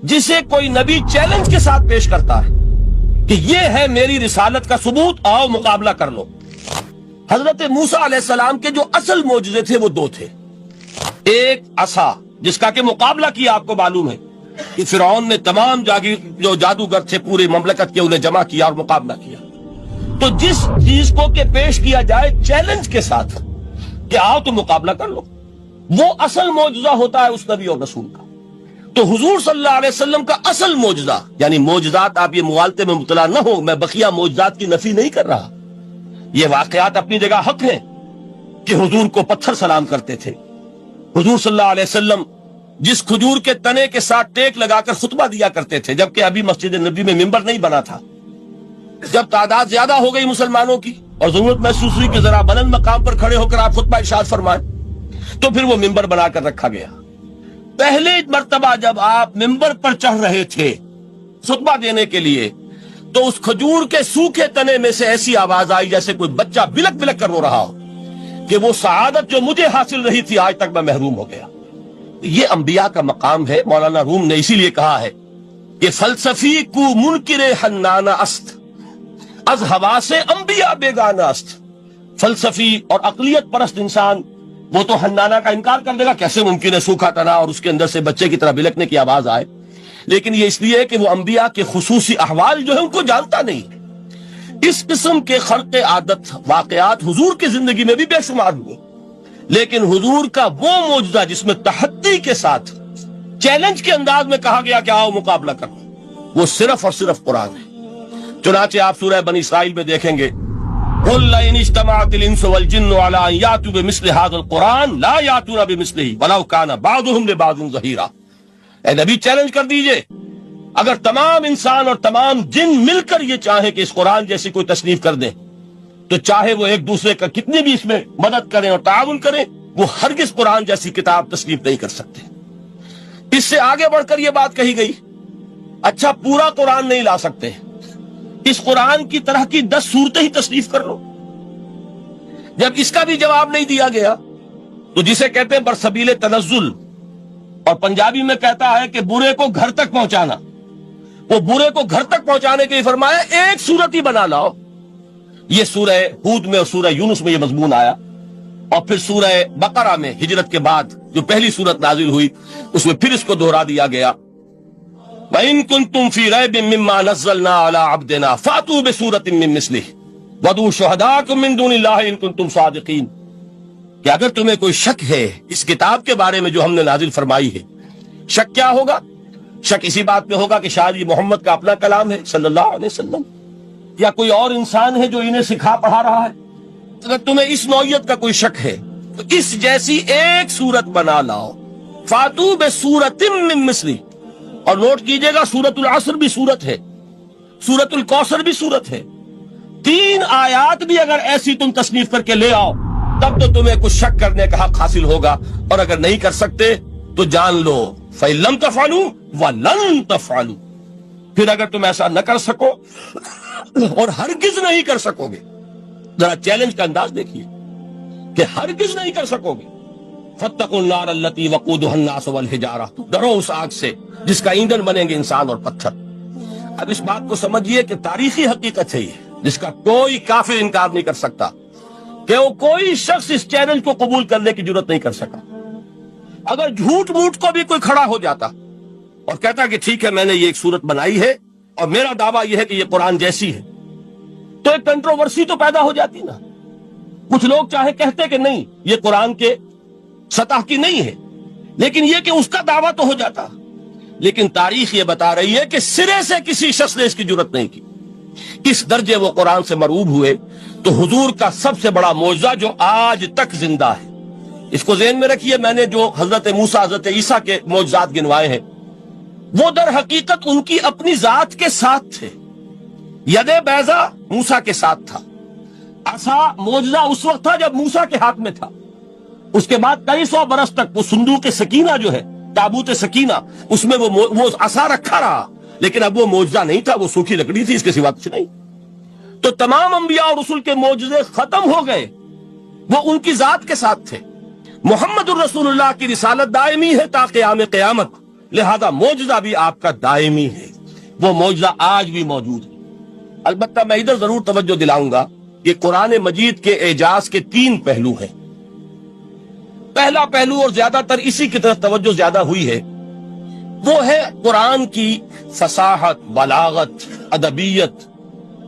جسے کوئی نبی چیلنج کے ساتھ پیش کرتا ہے کہ یہ ہے میری رسالت کا ثبوت، آؤ مقابلہ کر لو۔ حضرت موسیٰ علیہ السلام کے جو اصل معجزے تھے وہ دو تھے۔ ایک عصا، جس کا کہ مقابلہ کیا، آپ کو معلوم ہے کہ فرعون نے تمام جو جادوگر تھے پورے مملکت کے انہیں جمع کیا اور مقابلہ کیا۔ تو جس چیز کو کہ پیش کیا جائے چیلنج کے ساتھ کہ آؤ تو مقابلہ کر لو، وہ اصل معجزہ ہوتا ہے اس نبی اور رسول کا۔ تو حضور صلی اللہ علیہ وسلم کا اصل معجزہ، یعنی معجزات، آپ یہ موالتے میں مبتلا نہ ہو، میں بقیہ معجزات کی نفی نہیں کر رہا، یہ واقعات اپنی جگہ حق ہیں کہ حضور کو پتھر سلام کرتے تھے۔ حضور صلی اللہ علیہ وسلم جس کھجور کے تنے کے ساتھ ٹیک لگا کر خطبہ دیا کرتے تھے، جبکہ ابھی مسجد نبی میں ممبر نہیں بنا تھا، جب تعداد زیادہ ہو گئی مسلمانوں کی اور ضرورت محسوس ہوئی کہ ذرا بلند مقام پر کھڑے ہو کر آپ خطبہ ارشاد فرمائیں، تو پھر وہ ممبر بنا کر رکھا گیا۔ پہلے مرتبہ جب آپ ممبر پر چڑھ رہے تھے خطبہ دینے کے لیے، تو اس کھجور کے سوکھے تنے میں سے ایسی آواز آئی جیسے کوئی بچہ بلک بلک کر رو رہا ہو کہ وہ سعادت جو مجھے حاصل رہی تھی آج تک میں محروم ہو گیا۔ یہ انبیاء کا مقام ہے۔ مولانا روم نے اسی لیے کہا ہے کہ فلسفی کو منکر حنانہ است، از ہوا سے انبیاء بیگانہ است۔ فلسفی اور عقلیت پرست انسان وہ تو حنانہ کا انکار کر دے گا، کیسے ممکن ہے سوکھا تنا اور اس کے اندر سے بچے کی طرح بلکنے کی آواز آئے، لیکن یہ اس لیے کہ وہ انبیاء کے خصوصی احوال جو ہے ان کو جانتا نہیں۔ اس قسم کے خرق عادت واقعات حضور کی زندگی میں بھی بے شمار ہوئے، لیکن حضور کا وہ معجزہ جس میں تحدی کے ساتھ چیلنج کے انداز میں کہا گیا کہ آؤ مقابلہ کرو، وہ صرف اور صرف قرآن ہے۔ چنانچہ آپ سورہ بنی اسرائیل میں دیکھیں گے، قُلْ لَئِنِ اجْتَمَعَتِ الْإِنسُ وَالْجِنُّ عَلَىٰ أَن يَأْتُوا بِمِثْلِ هَٰذَا الْقُرْآنِ لَا يَأْتُونَ بِمِثْلِهِ وَلَوْ كَانَ بَعْضُهُمْ لِبَعْضٍ ظَهِيرًا۔ اے نبی چیلنج کر دیجئے، اگر تمام انسان اور تمام جن مل کر یہ چاہیں کہ اس قرآن جیسی کوئی تصنیف کر دیں، تو چاہے وہ ایک دوسرے کا کتنی بھی اس میں مدد کریں اور تعاون کریں، وہ ہرگز قرآن جیسی کتاب تصنیف نہیں کر سکتے۔ اس سے آگے بڑھ کر یہ بات کہی گئی، اچھا پورا قرآن نہیں لا سکتے، اس قرآن کی طرح کی 10 صورتیں ہی تصنیف کر لو۔ جب اس کا بھی جواب نہیں دیا گیا تو جسے کہتے ہیں برسبیل تنزل، اور پنجابی میں کہتا ہے کہ برے کو گھر تک پہنچانا، وہ برے کو گھر تک پہنچانے کے لیے فرمایا ایک صورت ہی بنا لاؤ۔ یہ سورہ ہود میں اور سورہ یونس میں یہ مضمون آیا، اور پھر سورہ بقرہ میں ہجرت کے بعد جو پہلی سورت نازل ہوئی اس میں پھر اس کو دہرا دیا گیا، وَإِن كُنتُمْ فِي رَيْبٍ مِّمَّا نَزَّلْنَا عَلَىٰ عَبْدِنَا فَأْتُوا بِسُورَةٍ مِّن مِّثْلِهِ وَادْعُوا شُهَدَاءَكُم مِّن دُونِ اللَّهِ إِن كُنتُمْ صَادِقِينَ۔ کہ اگر تمہیں کوئی شک ہے اس کتاب کے بارے میں جو ہم نے نازل فرمائی ہے، شک کیا ہوگا؟ شک اسی بات میں ہوگا کہ شاید یہ محمد کا اپنا کلام ہے صلی اللہ علیہ وسلم، یا کوئی اور انسان ہے جو انہیں سکھا پڑھا رہا ہے۔ اگر تمہیں اس نوعیت کا کوئی شک ہے تو اس جیسی ایک صورت بنا لاؤ، فَأْتُوا بِسُورَةٍ مِّن مِّثْلِهِ۔ اور نوٹ کیجئے گا سورۃ العصر بھی سورت ہے، سورۃ الکوثر بھی سورت ہے، 3 آیات بھی اگر ایسی تم تصنیف کر کے لے آؤ تب تو تمہیں کچھ شک کرنے کا حق حاصل ہوگا، اور اگر نہیں کر سکتے تو جان لو فَإِن لَّمْ تَفْعَلُوا وَلَن تَفْعَلُوا۔ پھر اگر تم ایسا نہ کر سکو اور ہرگز نہیں کر سکو گے، ذرا چیلنج کا انداز دیکھیے کہ ہرگز نہیں کر سکو گے، فَاتَّقُوا النَّارَ الَّتِي وَقُودُهَا النَّاسُ وَالْحِجَارَةُ، ڈرو اس آگ سے جس کا ایندھن بنیں گے انسان اور پتھر۔ اب اس بات کو سمجھیے کہ تاریخی حقیقت ہے یہ، جس کا کوئی کافر انکار نہیں کر سکتا، کہ وہ کوئی شخص اس چیلنج کو قبول کرنے کی جرات نہیں کر سکا۔ اگر جھوٹ موٹ کو بھی کوئی کھڑا ہو جاتا اور کہتا کہ ٹھیک ہے میں نے یہ ایک صورت بنائی ہے اور میرا دعویٰ یہ ہے کہ یہ قرآن جیسی ہے، تو ایک کنٹروورسی تو پیدا ہو جاتی نا۔ کچھ لوگ چاہے کہتے کہ نہیں یہ قرآن کے سطح کی نہیں ہے، لیکن یہ کہ اس کا دعویٰ تو ہو جاتا۔ لیکن تاریخ یہ بتا رہی ہے کہ سرے سے کسی شخص نے اس کی جرات نہیں کی۔ اس درجے وہ قرآن سے مرعوب ہوئے۔ تو حضور کا سب سے بڑا معجزہ جو آج تک زندہ ہے، اس کو ذہن میں رکھیے، میں نے جو حضرت موسیٰ حضرت عیسیٰ کے معجزات گنوائے ہیں وہ در حقیقت ان کی اپنی ذات کے ساتھ تھے۔ ید بیضا موسیٰ کے ساتھ تھا، عصا معجزہ اس وقت تھا جب موسیٰ کے ہاتھ میں تھا، اس کے بعد کئی 100 برس تک وہ صندوق سکینہ جو ہے، تابوت سکینہ، اس میں وہ عصا رکھا رہا، لیکن اب وہ معجزہ نہیں تھا، وہ سوکھی لکڑی تھی، اس کے سوا کچھ نہیں۔ تو تمام انبیاء اور رسول کے معجزے ختم ہو گئے، وہ ان کی ذات کے ساتھ تھے۔ محمد الرسول اللہ کی رسالت دائمی ہے تا قیام قیامت، لہذا معجزہ بھی آپ کا دائمی ہے، وہ معجزہ آج بھی موجود ہے۔ البتہ میں ادھر ضرور توجہ دلاؤں گا کہ قرآن مجید کے اعجاز کے 3 پہلو ہیں۔ پہلا پہلو، اور زیادہ تر اسی کی طرف توجہ زیادہ ہوئی ہے، وہ ہے قرآن کی فصاحت، بلاغت، ادبیت،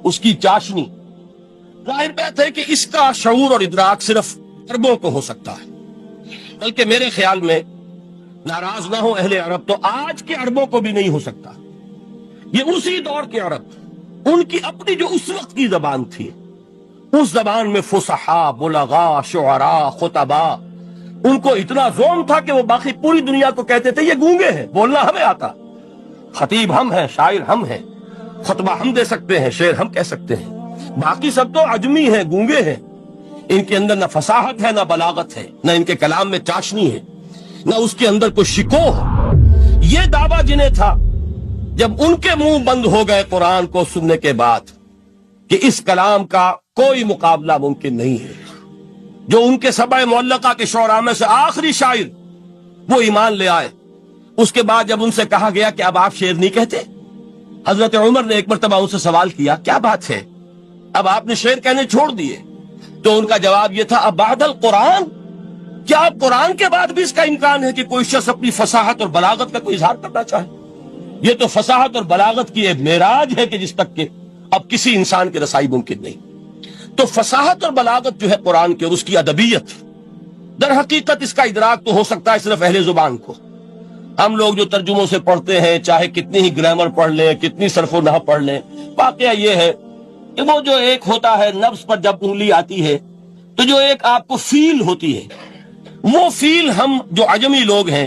اس کی چاشنی۔ ظاہر بات ہے کہ اس کا شعور اور ادراک صرف عربوں کو ہو سکتا ہے، بلکہ میرے خیال میں ناراض نہ ہو اہل عرب تو آج کے عربوں کو بھی نہیں ہو سکتا۔ یہ اسی دور کے عرب، ان کی اپنی جو اس وقت کی زبان تھی، اس زبان میں فصحاء، بلغاء، شعراء، خطباء، ان کو اتنا ذوق تھا کہ وہ باقی پوری دنیا کو کہتے تھے یہ گونگے ہیں، بولنا ہمیں آتا، خطیب ہم ہیں، شاعر ہم ہیں، خطبہ ہم دے سکتے ہیں، شعر ہم کہہ سکتے ہیں، باقی سب تو عجمی ہیں، گونگے ہیں، ان کے اندر نہ فصاحت ہے، نہ بلاغت ہے، نہ ان کے کلام میں چاشنی ہے، نہ اس کے اندر کوئی شکوہ ہے۔ یہ دعویٰ جنہیں تھا، جب ان کے منہ بند ہو گئے قرآن کو سننے کے بعد کہ اس کلام کا کوئی مقابلہ ممکن نہیں ہے، جو ان کے سبع معلقہ کے شعراء میں سے آخری شاعر وہ ایمان لے آئے، اس کے بعد جب ان سے کہا گیا کہ اب آپ شعر نہیں کہتے، حضرت عمر نے ایک مرتبہ ان سے سوال کیا کیا بات ہے، اب آپ نے شعر کہنے چھوڑ دیے؟ تو ان کا جواب یہ تھا اب بعد القرآن، کیا آپ قرآن کے بعد بھی اس کا امکان ہے کہ کوئی شخص اپنی فصاحت اور بلاغت کا کوئی اظہار کرنا چاہے؟ یہ تو فصاحت اور بلاغت کی ایک معراج ہے کہ جس تک کہ اب کسی انسان کی رسائی ممکن نہیں۔ تو فصاحت اور بلاغت جو ہے قرآن کے اور اس کی ادبیت، در حقیقت اس کا ادراک تو ہو سکتا ہے صرف اہل زبان کو۔ ہم لوگ جو ترجموں سے پڑھتے ہیں، چاہے کتنی ہی گرامر پڑھ لیں، کتنی صرف و نحو پڑھ لیں، واقعہ یہ ہے کہ وہ جو ایک ہوتا ہے نفس پر جب انگلی آتی ہے تو جو ایک آپ کو فیل ہوتی ہے، وہ فیل ہم جو عجمی لوگ ہیں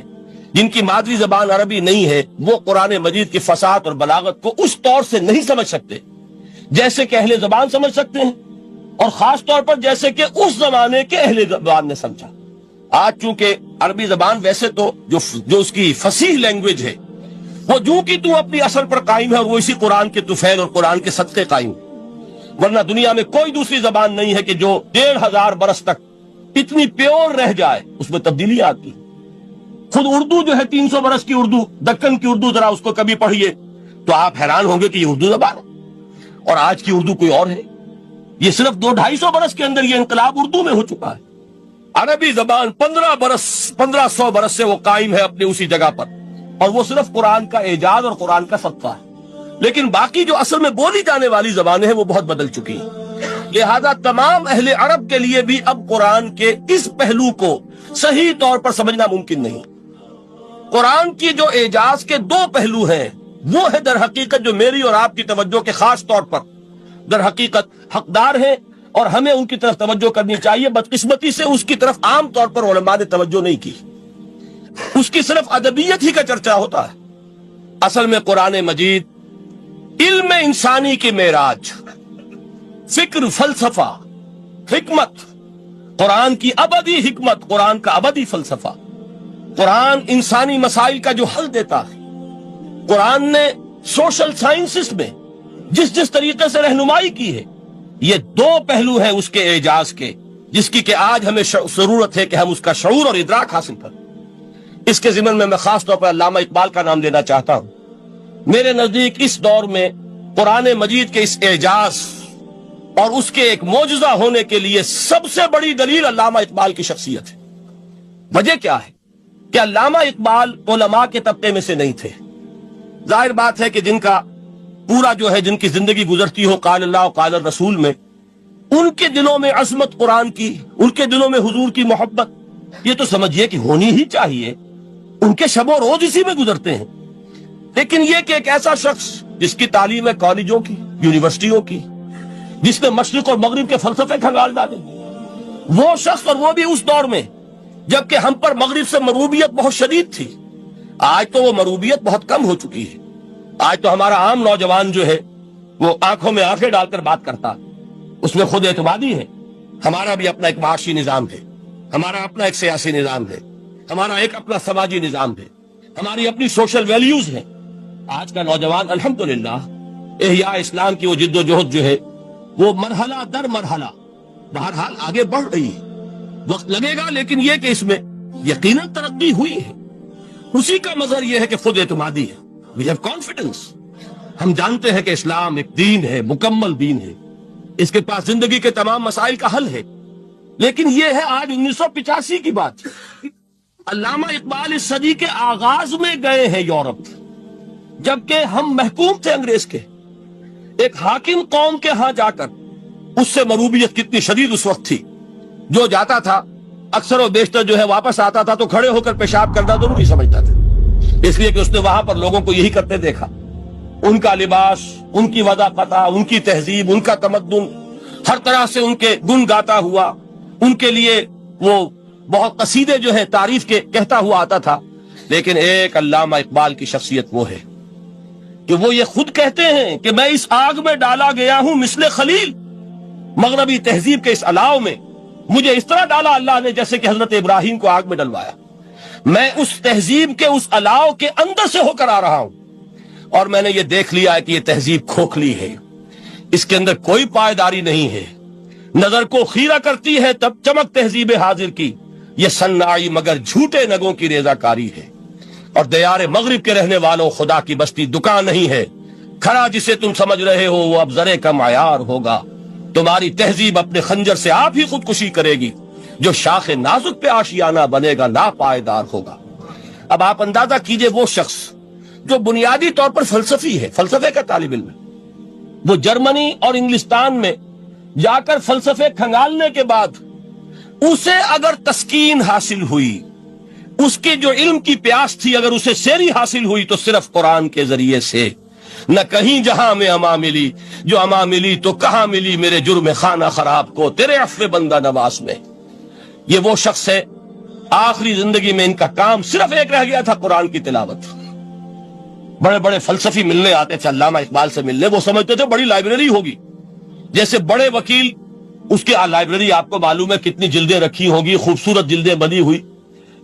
جن کی مادری زبان عربی نہیں ہے، وہ قرآن مجید کی فصاحت اور بلاغت کو اس طور سے نہیں سمجھ سکتے جیسے کہ اہل زبان سمجھ سکتے ہیں، اور خاص طور پر جیسے کہ اس زمانے کے اہل زبان نے سمجھا۔ آج چونکہ عربی زبان ویسے تو جو اس کی فصیح لینگویج ہے وہ جو کی تو اپنی اصل پر قائم ہے، اور وہ اسی قرآن کے طفیل اور قرآن کے صدقے قائم ہے، ورنہ دنیا میں کوئی دوسری زبان نہیں ہے کہ جو 1500 برس تک اتنی پیور رہ جائے، اس میں تبدیلی آتی۔ خود اردو جو ہے 300 برس کی اردو، دکن کی اردو، ذرا اس کو کبھی پڑھیے تو آپ حیران ہوں گے کہ یہ اردو زبان ہے اور آج کی اردو کوئی اور ہے۔ یہ صرف 200-250 برس کے اندر یہ انقلاب اردو میں ہو چکا ہے۔ عربی زبان 1500 برس سے وہ قائم ہے اپنی اسی جگہ پر، اور وہ صرف قرآن کا اعجاز اور قرآن کا صدقہ ہے۔ لیکن باقی جو اصل میں بولی جانے والی زبانیں ہیں وہ بہت بدل چکی ہیں، لہذا تمام اہل عرب کے لیے بھی اب قرآن کے اس پہلو کو صحیح طور پر سمجھنا ممکن نہیں۔ قرآن کی جو اعجاز کے 2 پہلو ہیں، وہ ہے در حقیقت جو میری اور آپ کی توجہ کے خاص طور پر در حقیقت حقدار ہیں، اور ہمیں ان کی طرف توجہ کرنی چاہیے۔ بدقسمتی سے اس کی طرف عام طور پر علماء نے توجہ نہیں کی، اس کی صرف ادبیت ہی کا چرچا ہوتا ہے۔ اصل میں قرآن مجید علم انسانی کی معراج، فکر، فلسفہ، حکمت، قرآن کی ابدی حکمت، قرآن کا ابدی فلسفہ، قرآن انسانی مسائل کا جو حل دیتا ہے، قرآن نے سوشل سائنسز میں جس طریقے سے رہنمائی کی ہے، یہ 2 پہلو ہیں اس کے اعجاز کے، جس کی کہ آج ہمیں ضرورت ہے کہ ہم اس کا شعور اور ادراک حاصل کریں۔ اس کے ضمن میں خاص طور پر علامہ اقبال کا نام لینا چاہتا ہوں۔ میرے نزدیک اس دور میں قرآن مجید کے اس اعجاز اور اس کے ایک معجزہ ہونے کے لیے سب سے بڑی دلیل علامہ اقبال کی شخصیت ہے۔ وجہ کیا ہے کہ علامہ اقبال علماء کے طبقے میں سے نہیں تھے۔ ظاہر بات ہے کہ جن کا پورا جو ہے جن کی زندگی گزرتی ہو قال اللہ و قال الرسول میں، ان کے دلوں میں عظمت قرآن کی، ان کے دلوں میں حضور کی محبت، یہ تو سمجھیے کہ ہونی ہی چاہیے، ان کے شب و روز اسی میں گزرتے ہیں۔ لیکن یہ کہ ایک ایسا شخص جس کی تعلیم ہے کالجوں کی، یونیورسٹیوں کی، جس نے مشرق اور مغرب کے فلسفے کھنگال ڈالے، وہ شخص، اور وہ بھی اس دور میں جبکہ ہم پر مغرب سے مروبیت بہت شدید تھی۔ آج تو وہ مروبیت بہت کم ہو چکی ہے۔ آج تو ہمارا عام نوجوان جو ہے وہ آنکھوں میں آنکھیں ڈال کر بات کرتا، اس میں خود اعتمادی ہے۔ ہمارا بھی اپنا ایک معاشی نظام ہے، ہمارا اپنا ایک سیاسی نظام ہے، ہمارا ایک اپنا سماجی نظام ہے، ہماری اپنی سوشل ویلیوز ہیں۔ آج کا نوجوان الحمدللہ احیاء اسلام کی وہ جد و جہد جو ہے وہ مرحلہ در مرحلہ بہرحال آگے بڑھ رہی ہے۔ وقت لگے گا، لیکن یہ کہ اس میں یقیناً ترقی ہوئی ہے، اسی کا مظہر یہ ہے کہ خود اعتمادی ہے. We have confidence. ہم جانتے ہیں کہ اسلام ایک دین ہے، مکمل دین ہے، اس کے پاس زندگی کے تمام مسائل کا حل ہے. لیکن یہ ہے آج 1985 کی بات. علامہ اقبال اس صدی کے آغاز میں گئے ہیں یورپ، جبکہ ہم محکوم تھے انگریز کے. ایک حاکم قوم کے ہاں جا کر، اس سے مروبیت کتنی شدید اس وقت تھی، جو جاتا تھا اکثر و بیشتر جو ہے واپس آتا تھا تو کھڑے ہو کر پیشاب کرنا ضروری سمجھتا تھا، اس لیے کہ اس نے وہاں پر لوگوں کو یہی کرتے دیکھا. ان کا لباس، ان کی وضاحت، ان کی تہذیب، ان کا تمدن، ہر طرح سے ان کے گن گاتا ہوا، ان کے لیے وہ بہت قصیدے جو ہے تعریف کے کہتا ہوا آتا تھا. لیکن ایک علامہ اقبال کی شخصیت وہ ہے کہ وہ یہ خود کہتے ہیں کہ میں اس آگ میں ڈالا گیا ہوں مثل خلیل. مغربی تہذیب کے اس الاؤ میں مجھے اس طرح ڈالا اللہ نے جیسے کہ حضرت ابراہیم کو آگ میں ڈلوایا. میں اس تہذیب کے اس الاؤ کے اندر سے ہو کر آ رہا ہوں، اور میں نے یہ دیکھ لیا ہے کہ یہ تہذیب کھوکھلی ہے، اس کے اندر کوئی پائیداری نہیں ہے. نظر کو خیرہ کرتی ہے تب چمک تہذیب حاضر کی، یہ سنائی مگر جھوٹے نگوں کی ریزہ کاری ہے. اور دیار مغرب کے رہنے والوں، خدا کی بستی دکان نہیں ہے. کھڑا جسے تم سمجھ رہے ہو وہ اب زرے کا معیار ہوگا. تمہاری تہذیب اپنے خنجر سے آپ ہی خودکشی کرے گی. جو شاخ نازک پہ آشیانہ بنے گا لا پائیدار ہوگا. اب آپ اندازہ کیجئے وہ شخص جو بنیادی طور پر فلسفی ہے، فلسفے کا طالب علم ہے، وہ جرمنی اور انگلستان میں جا کر فلسفے کھنگالنے کے بعد اسے اگر تسکین حاصل ہوئی، اس کی جو علم کی پیاس تھی اگر اسے سیری حاصل ہوئی تو صرف قرآن کے ذریعے سے. نہ کہیں جہاں میں اما ملی، جو اما ملی تو کہاں ملی میرے جرم خانہ خراب کو تیرے عفو بندہ نواز میں. یہ وہ شخص ہے آخری زندگی میں ان کا کام صرف ایک رہ گیا تھا، قرآن کی تلاوت. بڑے بڑے فلسفی ملنے آتے تھے علامہ اقبال سے ملنے، وہ سمجھتے تھے بڑی لائبریری ہوگی، جیسے بڑے وکیل اس کی لائبریری آپ کو معلوم ہے کتنی جلدیں رکھی ہوگی، خوبصورت جلدیں بنی ہوئی،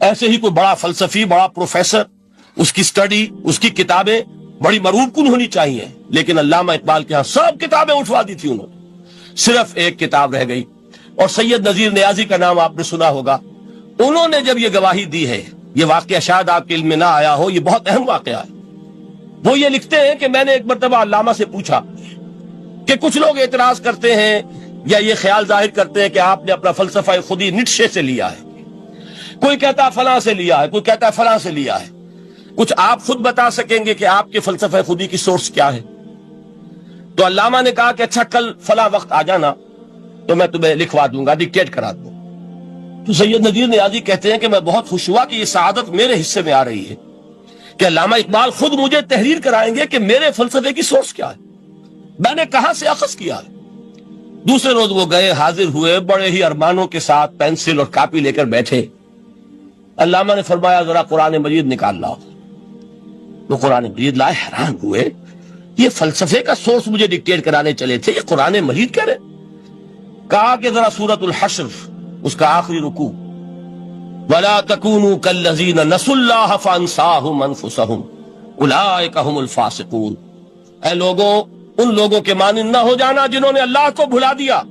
ایسے ہی کوئی بڑا فلسفی، بڑا پروفیسر، اس کی سٹڈی، اس کی کتابیں بڑی مروب کن ہونی چاہیے. لیکن علامہ اقبال کے ہاں سب کتابیں اٹھوا دی تھی انہوں نے، صرف ایک کتاب رہ گئی. اور سید نذیر نیازی کا نام آپ نے سنا ہوگا. انہوں نے جب یہ گواہی دی ہے، یہ واقعہ شاید آپ کے علم میں نہ آیا ہو، یہ بہت اہم واقعہ ہے. وہ یہ لکھتے ہیں کہ میں نے ایک مرتبہ علامہ سے پوچھا کہ کچھ لوگ اعتراض کرتے ہیں یا یہ خیال ظاہر کرتے ہیں کہ آپ نے اپنا فلسفہ خودی نیٹشے سے لیا ہے، کوئی کہتا ہے فلاں سے لیا ہے، کوئی کہتا ہے فلاں سے لیا ہے، کچھ آپ خود بتا سکیں گے کہ آپ کے فلسفہ خودی کی سورس کیا ہے؟ تو علامہ نے کہا کہ اچھا کل فلاں وقت آ جانا تو میں تمہیں لکھوا دوں گا، ڈکٹیٹ کرا دوں. تو سید نذیر نیازی کہتے ہیں کہ میں بہت خوش ہوا کہ یہ سعادت میرے حصے میں آ رہی ہے کہ علامہ اقبال خود مجھے تحریر کرائیں گے کہ میرے فلسفے کی سورس کیا ہے، میں نے کہاں سے اخذ کیا ہے. دوسرے روز وہ گئے، حاضر ہوئے، بڑے ہی ارمانوں کے ساتھ پینسل اور کاپی لے کر بیٹھے. علامہ نے فرمایا ذرا قرآن مجید نکال لاؤ. وہ قرآن مجید لائے، حیران ہوئے، یہ فلسفے کا سورس مجھے ڈکٹیٹ کرانے چلے تھے، یہ قرآن مجید کہہ رہے. کہا کہ ذرا سورۃ الحشر اس کا آخری رکوع، وَلَا تَكُونُوا كَالَّذِينَ نَسُوا اللَّهَ فَأَنسَاهُمْ أَنفُسَهُمْ أُولَٰئِكَ هُمُ الْفَاسِقُونَ. اے لوگوں، ان لوگوں کے مانند نہ ہو جانا جنہوں نے اللہ کو بھلا دیا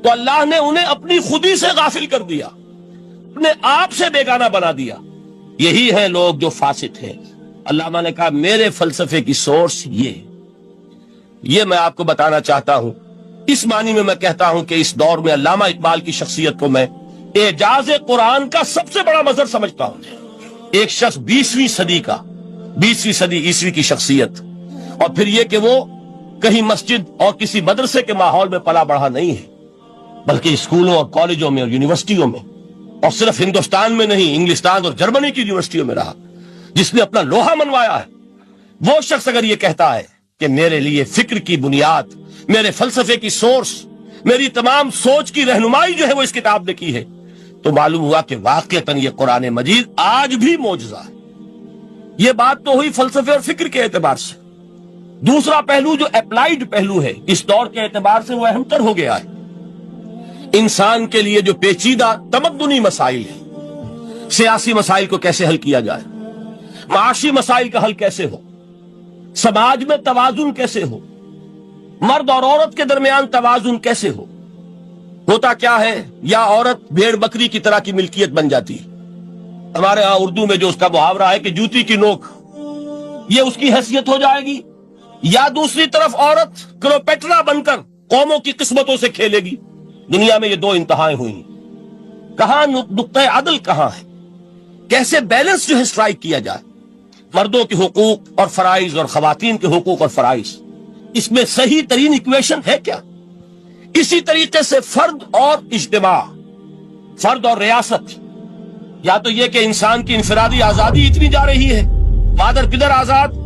تو اللہ نے انہیں اپنی خودی سے غافل کر دیا، اپنے آپ سے بیگانہ بنا دیا. یہی ہیں لوگ جو فاسق ہیں. علامہ نے کہا میرے فلسفے کی سورس یہ میں آپ کو بتانا چاہتا ہوں. اس معنی میں کہتا ہوں کہ اس دور میں علامہ اقبال کی شخصیت کو میں اعجاز قرآن کا سب سے بڑا مظہر سمجھتا ہوں. ایک شخص 20ویں صدی عیسوی کی شخصیت، اور پھر یہ کہ وہ کہیں مسجد اور کسی مدرسے کے ماحول میں پلا بڑھا نہیں ہے، بلکہ اسکولوں اور کالجوں میں اور یونیورسٹیوں میں، اور صرف ہندوستان میں نہیں، انگلستان اور جرمنی کی یونیورسٹیوں میں رہا، جس نے اپنا لوہا منوایا ہے. وہ شخص اگر یہ کہتا ہے کہ میرے لیے فکر کی بنیاد، میرے فلسفے کی سورس، میری تمام سوچ کی رہنمائی جو ہے وہ اس کتاب نے کی ہے، تو معلوم ہوا کہ واقعتاً یہ قرآن مجید آج بھی معجزہ ہے. یہ بات تو ہوئی فلسفے اور فکر کے اعتبار سے. دوسرا پہلو جو اپلائیڈ پہلو ہے اس دور کے اعتبار سے وہ اہم تر ہو گیا ہے. انسان کے لیے جو پیچیدہ تمدنی مسائل ہیں، سیاسی مسائل کو کیسے حل کیا جائے، معاشی مسائل کا حل کیسے ہو، سماج میں توازن کیسے ہو، مرد اور عورت کے درمیان توازن کیسے ہو. ہوتا کیا ہے، یا عورت بھیڑ بکری کی طرح کی ملکیت بن جاتی ہے، ہمارے ہاں اردو میں جو اس کا محاورہ ہے کہ جوتی کی نوک، یہ اس کی حیثیت ہو جائے گی، یا دوسری طرف عورت کلوپیٹرا بن کر قوموں کی قسمتوں سے کھیلے گی۔ دنیا میں یہ دو انتہائیں ہوئی، کہاں نقطۂ عدل کہاں ہے؟ کیسے بیلنس جو ہے اسٹرائک کیا جائے، مردوں کے حقوق اور فرائض اور خواتین کے حقوق اور فرائض، اس میں صحیح ترین ایکویشن ہے کیا؟ اسی طریقے سے فرد اور اجتماع، فرد اور ریاست، یا تو یہ کہ انسان کی انفرادی آزادی اتنی جا رہی ہے، مادر پدر آزاد،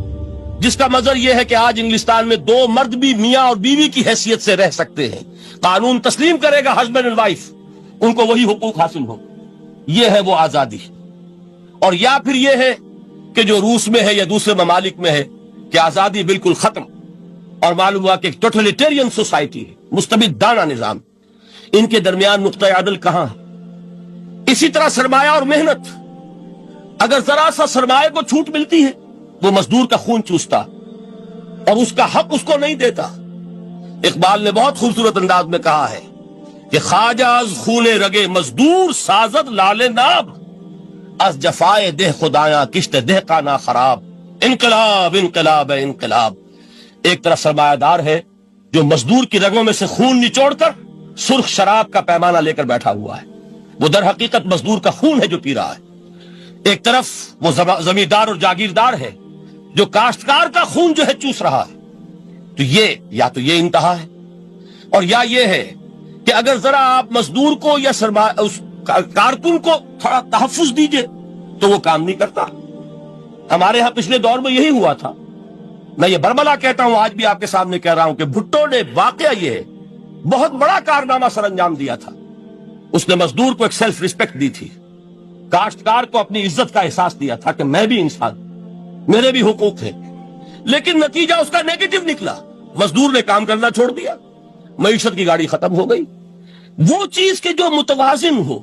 جس کا مظہر یہ ہے کہ آج انگلستان میں دو مرد بھی میاں اور بیوی کی حیثیت سے رہ سکتے ہیں، قانون تسلیم کرے گا ہسبینڈ اینڈ وائف، ان کو وہی حقوق حاصل ہو، یہ ہے وہ آزادی۔ اور یا پھر یہ ہے کہ جو روس میں ہے یا دوسرے ممالک میں ہے کہ آزادی بالکل ختم، اور معلوم ہوا کہ ایک ٹوٹلیٹیرین سوسائٹی ہے، مستبدانہ نظام۔ ان کے درمیان نقطۂ عدل کہاں ہے؟ اسی طرح سرمایہ اور محنت، اگر ذرا سا سرمایہ کو چھوٹ ملتی ہے، وہ مزدور کا خون چوستا اور اس کا حق اس کو نہیں دیتا۔ اقبال نے بہت خوبصورت انداز میں کہا ہے کہ خواجہ از خون رگے مزدور سازد لال ناب، از جفائے دہ خدایاں کشت دہ کا نا خراب۔ انقلاب انقلاب ہے انقلاب۔ ایک طرف سرمایہ دار ہے جو مزدور کی رگوں میں سے خون نچوڑ کر سرخ شراب کا پیمانہ لے کر بیٹھا ہوا ہے، وہ در حقیقت مزدور کا خون ہے جو پی رہا ہے۔ ایک طرف وہ زمیندار اور جاگیردار ہے جو کاشتکار کا خون جو ہے چوس رہا ہے۔ تو یہ یا تو یہ انتہا ہے، اور یا یہ ہے کہ اگر ذرا آپ مزدور کو یا اس کارکن کو تھوڑا تحفظ دیجئے تو وہ کام نہیں کرتا۔ ہمارے ہاں پچھلے دور میں یہی ہوا تھا۔ میں یہ برملا کہتا ہوں، آج بھی آپ کے سامنے کہہ رہا ہوں کہ بھٹو نے واقعہ یہ ہے بہت بڑا کارنامہ سر انجام دیا تھا۔ اس نے مزدور کو ایک سیلف ریسپیکٹ دی تھی، کاشتکار کو اپنی عزت کا احساس دیا تھا کہ میں بھی انسان، میرے بھی حقوق تھے، لیکن نتیجہ اس کا نیگیٹو نکلا۔ مزدور نے کام کرنا چھوڑ دیا، معیشت کی گاڑی ختم ہو گئی۔ وہ چیز کہ جو متوازن ہو،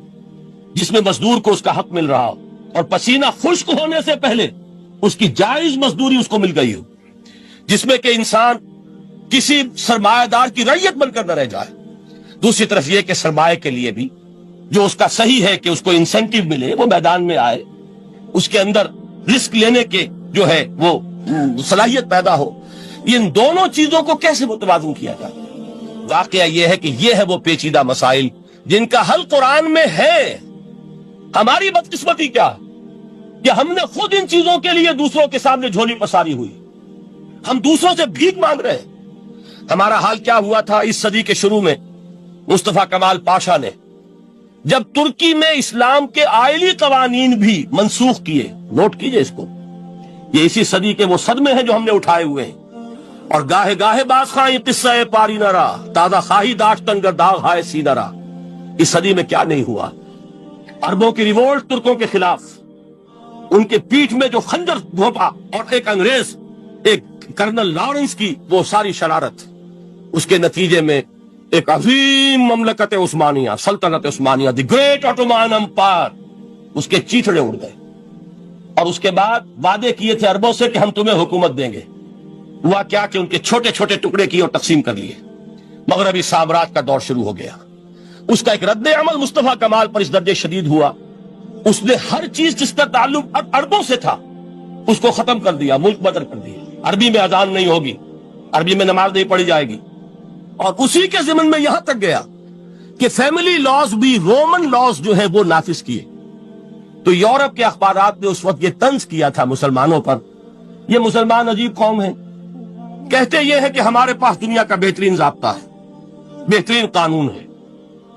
جس میں مزدور کو اس کا حق مل رہا ہو اور پسینہ خشک ہونے سے پہلے اس کی جائز مزدوری اس کو مل گئی ہو، جس میں کہ انسان کسی سرمایہ دار کی رعیت بن کر نہ رہ جائے۔ دوسری طرف یہ کہ سرمایہ کے لیے بھی جو اس کا صحیح ہے کہ اس کو انسینٹیو ملے، وہ میدان میں آئے، اس کے اندر رسک لینے کے جو ہے وہ صلاحیت پیدا ہو۔ ان دونوں چیزوں کو کیسے متوازن کیا جائے؟ واقعہ یہ ہے کہ یہ ہے وہ پیچیدہ مسائل جن کا حل قرآن میں ہے۔ ہماری بدقسمتی کیا ہے کہ ہم نے خود ان چیزوں کے لیے دوسروں کے سامنے جھولی پساری ہوئی، ہم دوسروں سے بھیک مانگ رہے ہیں۔ ہمارا حال کیا ہوا تھا اس صدی کے شروع میں؟ مصطفیٰ کمال پاشا نے جب ترکی میں اسلام کے آئلی قوانین بھی منسوخ کیے، نوٹ کیجئے اس کو، یہ اسی صدی کے وہ صدمے ہیں جو ہم نے اٹھائے ہوئے ہیں۔ اور گاہے گاہے باز خواہی قصہ پاری نہ رہا، تازہ خواہی داشتن گر داغ ہائے سی نہ رہا۔ اس صدی میں کیا نہیں ہوا؟ عربوں کی ریوولٹ ترکوں کے خلاف، ان کے پیٹھ میں جو خنجر گھونپا، اور ایک انگریز، ایک کرنل لارنس کی وہ ساری شرارت، اس کے نتیجے میں ایک عظیم مملکت عثمانیہ، سلطنت عثمانیہ، دی گریٹ آٹومان امپائر، اس کے چیتڑے اڑ گئے۔ اور اس کے بعد وعدے کیے تھے عربوں سے کہ ہم تمہیں حکومت دیں گے، ہوا کیا کہ ان کے چھوٹے چھوٹے ٹکڑے کیے اور تقسیم کر لیے۔ مغربی سامراج کا دور شروع ہو گیا۔ اس کا ایک رد عمل مصطفیٰ کمال پر اس درجے شدید ہوا، اس نے ہر چیز جس کا تعلق عربوں سے تھا اس کو ختم کر دیا، ملک بدر کر دیا۔ عربی میں اذان نہیں ہوگی، عربی میں نماز نہیں پڑھی جائے گی، اور اسی کے ضمن میں یہاں تک گیا کہ فیملی لاز بھی، رومن لاز جو ہے وہ نافذ کیے۔ تو یورپ کے اخبارات نے اس وقت یہ طنز کیا تھا مسلمانوں پر، یہ مسلمان عجیب قوم ہے، کہتے یہ ہے کہ ہمارے پاس دنیا کا بہترین ضابطہ ہے، بہترین قانون ہے،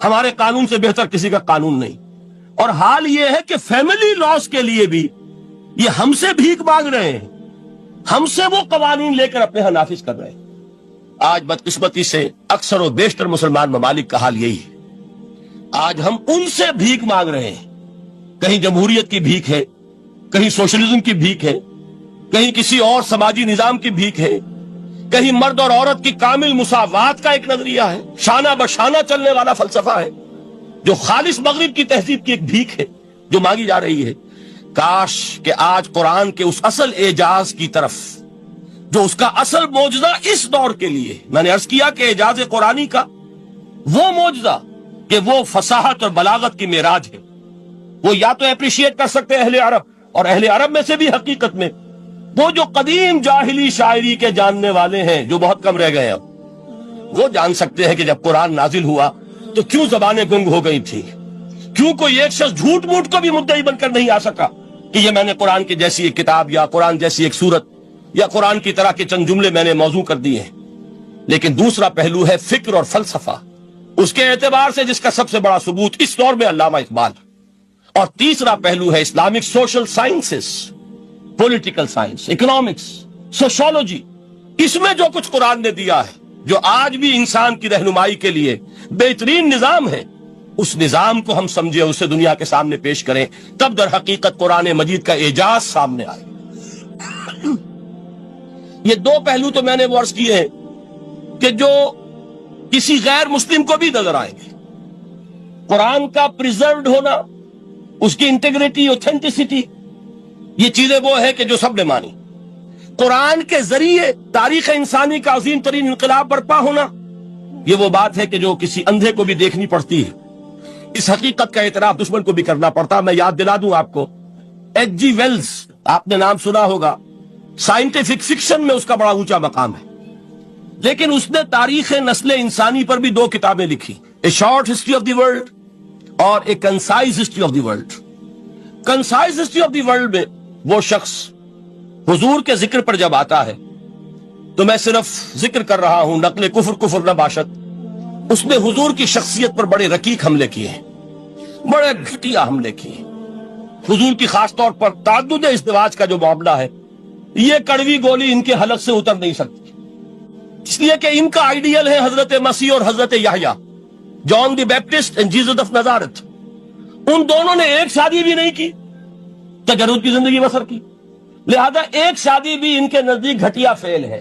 ہمارے قانون سے بہتر کسی کا قانون نہیں۔ اور حال یہ ہے کہ فیملی لاز کے لیے بھی یہ ہم سے بھیک مانگ رہے ہیں، ہم سے وہ قوانین لے کر اپنے ہاں نافذ کر رہے ہیں۔ آج بدقسمتی سے اکثر و بیشتر مسلمان ممالک کا حال یہی ہے۔ آج ہم ان سے بھیک مانگ رہے ہیں، کہیں جمہوریت کی بھیک ہے، کہیں سوشلزم کی بھیک ہے، کہیں کسی اور سماجی نظام کی بھیک ہے، کہیں مرد اور عورت کی کامل مساوات کا ایک نظریہ ہے، شانہ بشانہ چلنے والا فلسفہ ہے، جو خالص مغرب کی تہذیب کی ایک بھیک ہے جو مانگی جا رہی ہے۔ کاش کہ آج قرآن کے اس اصل اعجاز کی طرف، جو اس کا اصل معجزہ اس دور کے لیے، میں نے عرض کیا کہ اعجاز قرآنی کا وہ معجزہ کہ وہ فصاحت اور بلاغت کی معراج ہے، وہ یا تو اپریشیٹ کر سکتے اہل عرب، اور اہل عرب میں سے بھی حقیقت میں وہ جو قدیم جاہلی شاعری کے جاننے والے ہیں جو بہت کم رہ گئے ہیں، وہ جان سکتے ہیں کہ جب قرآن نازل ہوا تو کیوں زبانیں گنگ ہو گئی تھی، کیوں کوئی ایک شخص جھوٹ موٹ کو بھی مدعی بن کر نہیں آ سکا کہ یہ میں نے قرآن کی جیسی ایک کتاب یا قرآن جیسی ایک سورت یا قرآن کی طرح کے چند جملے میں نے موضوع کر دیے ہیں۔ لیکن دوسرا پہلو ہے فکر اور فلسفہ، اس کے اعتبار سے جس کا سب سے بڑا ثبوت اس دور میں علامہ اقبال، اور تیسرا پہلو ہے Islamic social sciences, political science, economics, sociology. اس میں جو کچھ قرآن نے دیا ہے، جو آج بھی انسان کی رہنمائی کے لیے بہترین نظام ہے، اس نظام کو ہم سمجھے، اسے دنیا کے سامنے پیش کریں، تب در حقیقت قرآن مجید کا اعجاز سامنے آئے۔ یہ دو پہلو تو میں نے وہ عرض کیے ہیں کہ جو کسی غیر مسلم کو بھی نظر آئیں گے۔ قرآن کا پریزروڈ ہونا، اس کی انٹیگریٹی، اوتھینٹسٹی، یہ چیزیں وہ ہے کہ جو سب نے مانی۔ قرآن کے ذریعے تاریخ انسانی کا عظیم ترین انقلاب برپا ہونا، یہ وہ بات ہے کہ جو کسی اندھے کو بھی دیکھنی پڑتی ہے۔ اس حقیقت کا اعتراف دشمن کو بھی کرنا پڑتا۔ میں یاد دلا دوں آپ کو، ایچ جی ویلز، آپ نے نام سنا ہوگا، سائنٹیفک فکشن میں اس کا بڑا اونچا مقام ہے، لیکن اس نے تاریخ نسل انسانی پر بھی دو کتابیں لکھی، a short history of the world اور a concise history of the world. Concise history of the world میں وہ شخص حضور کے ذکر پر جب آتا ہے تو میں صرف ذکر کر رہا ہوں، نقل کفر نہ باشد، اس نے حضور کی شخصیت پر بڑے رقیق حملے کیے ہیں، بڑے گھٹیا حملے کیے۔ حضور کی خاص طور پر تعدد ازدواج کا جو معاملہ ہے، یہ کڑوی گولی ان کے حلق سے اتر نہیں سکتی، اس لیے کہ ان کا آئیڈیل ہے حضرت مسیح اور حضرت یحییٰ، جان دی بیپٹسٹ اینڈ جیسس آف نزارت۔ ان دونوں نے ایک شادی بھی نہیں کی، تجرد کی زندگی بسر کی، لہذا ایک شادی بھی ان کے نزدیک گھٹیا فعل ہے۔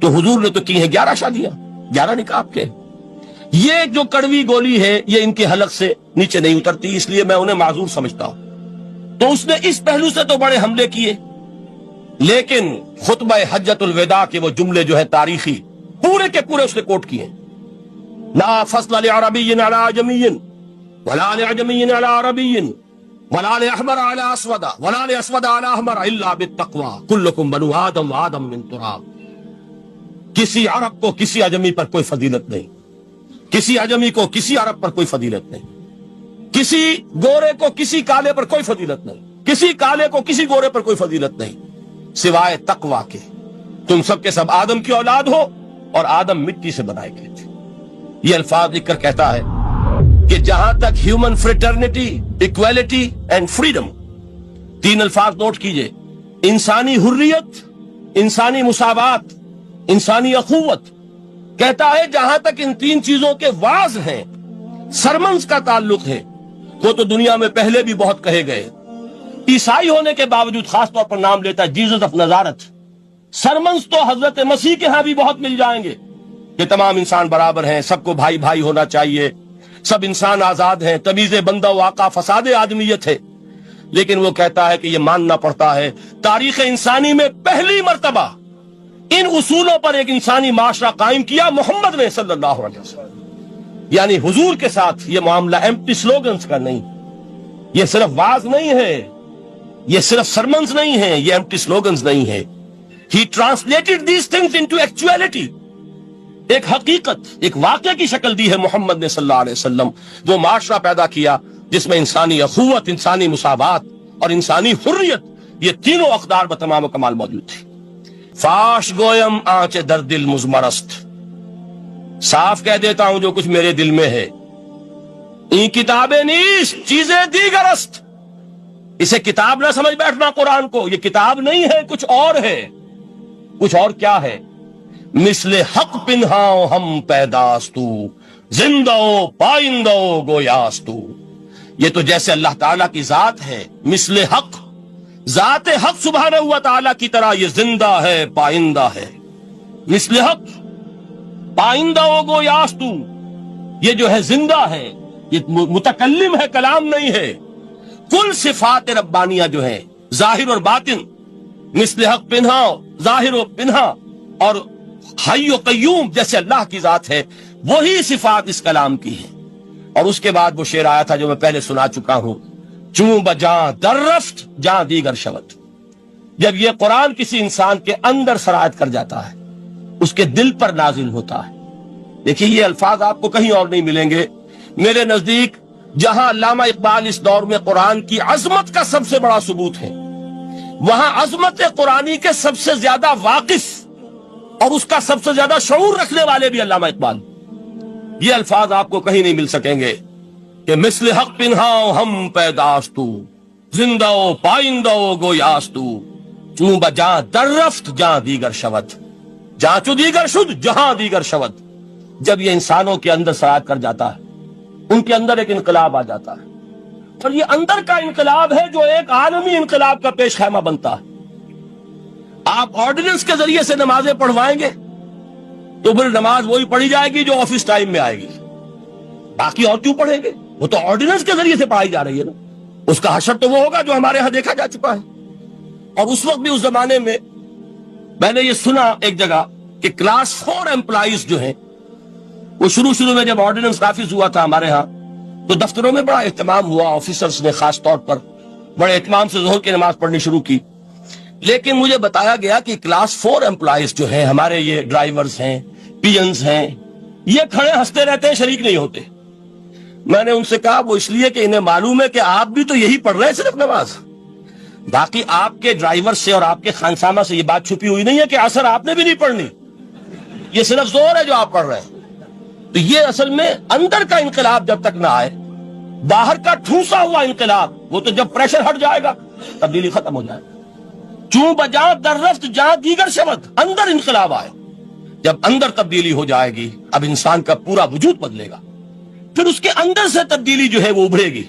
تو حضور نے تو کی ہیں 11 شادیاں، 11 نکاح کے۔ یہ جو کڑوی گولی ہے یہ ان کے حلق سے نیچے نہیں اترتی، اس لیے میں انہیں معذور سمجھتا ہوں۔ تو اس نے اس پہلو سے تو بڑے حملے کیے، لیکن خطبہ حجۃ الوداع کے وہ جملے جو ہے تاریخی، پورے کے پورے اس نے کوٹ کیے۔ لا فصل لعربی علی عجمی ولا لعجمی علی عربی ولا لأحمر علی اسود ولا لأسود علی احمر الا بالتقوی کلکم بنو آدم وآدم من تراب۔ کسی عرب کو کسی عجمی پر کوئی فضیلت نہیں، کسی عجمی کو کسی عرب پر کوئی فضیلت نہیں، کسی گورے کو کسی کالے پر کوئی فضیلت نہیں، کسی کالے کو کسی گورے پر کوئی فضیلت نہیں سوائے تقوی کے۔ تم سب کے سب آدم کی اولاد ہو اور آدم مٹی سے بنائے گئے تھے۔ یہ الفاظ لکھ کر کہتا ہے کہ جہاں تک human fraternity, equality and freedom, تین الفاظ نوٹ کیجئے، انسانی حریت، انسانی مساوات، انسانی اخوت، کہتا ہے جہاں تک ان تین چیزوں کے واز ہیں، سرمنز کا تعلق ہے، وہ تو دنیا میں پہلے بھی بہت کہے گئے۔ عیسائی ہونے کے باوجود خاص طور پر نام لیتا ہے جیسس آف نزارت۔ سرمنز تو حضرت مسیح کے ہاں بھی بہت مل جائیں گے کہ تمام انسان برابر ہیں، سب کو بھائی بھائی ہونا چاہیے، سب انسان آزاد ہیں، تمیز بندہ و آقا فساد آدمیت ہے۔ لیکن وہ کہتا ہے کہ یہ ماننا پڑتا ہے تاریخ انسانی میں پہلی مرتبہ ان اصولوں پر ایک انسانی معاشرہ قائم کیا محمد نے صلی اللہ علیہ وسلم۔ یعنی حضور کے ساتھ یہ معاملہ ایمپٹی سلوگنز کا نہیں، یہ صرف واز نہیں ہے، یہ صرف سرمنز نہیں ہے، یہ ایمپٹی سلوگنز نہیں ہے۔ He translated these things into actuality۔ ایک حقیقت، ایک واقعہ کی شکل دی ہے محمد نے صلی اللہ علیہ وسلم۔ وہ معاشرہ پیدا کیا جس میں انسانی اخوت، انسانی مساوات اور انسانی حریت، یہ تینوں اقدار بتمام و کمال موجود تھی۔ فاش گویم آنچ در دل مزمرست، صاف کہہ دیتا ہوں جو کچھ میرے دل میں ہے۔ این کتابیں نیست چیزیں دیگرست، اسے کتاب نہ سمجھ بیٹھنا قرآن کو، یہ کتاب نہیں ہے، کچھ اور ہے۔ کچھ اور کیا ہے؟ مثل حق پنہاؤ ہم پیداستو، زندہ پائندہ گویاستو۔ یہ تو جیسے اللہ تعالیٰ کی ذات ہے، مثل حق، ذات حق سبحانہ ہوا تعالیٰ کی طرح یہ زندہ ہے، پائندہ ہے۔ مثل حق، پائندہ گویاستو، یہ جو ہے زندہ ہے، یہ متکلم ہے، کلام نہیں ہے۔ کل صفات ربانیہ جو ہے ظاہر اور باطن، مثل حق پنہا، ظاہر و پنہا، اور حی و قیوم جیسے اللہ کی ذات ہے، وہی صفات اس کلام کی ہے۔ اور اس کے بعد وہ شعر آیا تھا جو میں پہلے سنا چکا ہوں، چوں بجاں در رفت جاں دیگر شود. جب یہ قرآن کسی انسان کے اندر سرایت کر جاتا ہے، اس کے دل پر نازل ہوتا ہے. دیکھیے یہ الفاظ آپ کو کہیں اور نہیں ملیں گے. میرے نزدیک جہاں علامہ اقبال اس دور میں قرآن کی عظمت کا سب سے بڑا ثبوت ہے، وہاں عظمت قرآنی کے سب سے زیادہ واقف اور اس کا سب سے زیادہ شعور رکھنے والے بھی علامہ اقبال. یہ الفاظ آپ کو کہیں نہیں مل سکیں گے کہ مثل حق پنہاؤ ہم پیداستو، زندہ و پائندہ و گویاستو، چوں بجاں در رفت جاں دیگر شود، جاں چو دیگر شد جہاں دیگر شود. جب یہ انسانوں کے اندر سرایت کر جاتا ہے، ان کے اندر ایک انقلاب آ جاتا ہے، اور یہ اندر کا انقلاب ہے جو ایک عالمی انقلاب کا پیش خیمہ بنتا ہے. آپ آرڈیننس کے ذریعے سے نمازیں پڑھوائیں گے تو پھر نماز وہی پڑھی جائے گی جو آفس ٹائم میں آئے گی، باقی اور کیوں پڑھیں گے؟ وہ تو آرڈیننس کے ذریعے سے پڑھائی جا رہی ہے نا. اس کا حشر تو وہ ہوگا جو ہمارے ہاں دیکھا جا چکا ہے. اور اس وقت بھی اس زمانے میں نے یہ سنا ایک جگہ کہ کلاس 4 امپلائیز جو ہیں وہ شروع میں جب آرڈیننس نافذ ہوا تھا ہمارے ہاں تو دفتروں میں بڑا اہتمام ہوا، آفیسرز نے خاص طور پر بڑے اہتمام سے ظہر کی نماز پڑھنی شروع کی. لیکن مجھے بتایا گیا کہ کلاس 4 امپلائیز جو ہیں ہمارے، یہ ڈرائیورز ہیں، پینز ہیں، یہ کھڑے ہنستے رہتے ہیں، شریک نہیں ہوتے. میں نے ان سے کہا وہ اس لیے کہ انہیں معلوم ہے کہ آپ بھی تو یہی پڑھ رہے ہیں صرف نماز، باقی آپ کے ڈرائیور سے اور آپ کے خانسامہ سے یہ بات چھپی ہوئی نہیں ہے کہ عصر آپ نے بھی نہیں پڑھنی، یہ صرف زور ہے جو آپ پڑھ رہے ہیں. تو یہ اصل میں اندر کا انقلاب جب تک نہ آئے، باہر کا ٹھوسا ہوا انقلاب، وہ تو جب پریشر ہٹ جائے گا تبدیلی ختم ہو جائے گا. چوں بجاں در رفت جاں دیگر شود، اندر انقلاب آئے. جب اندر تبدیلی ہو جائے گی اب انسان کا پورا وجود بدلے گا، پھر اس کے اندر سے تبدیلی جو ہے وہ ابھرے گی،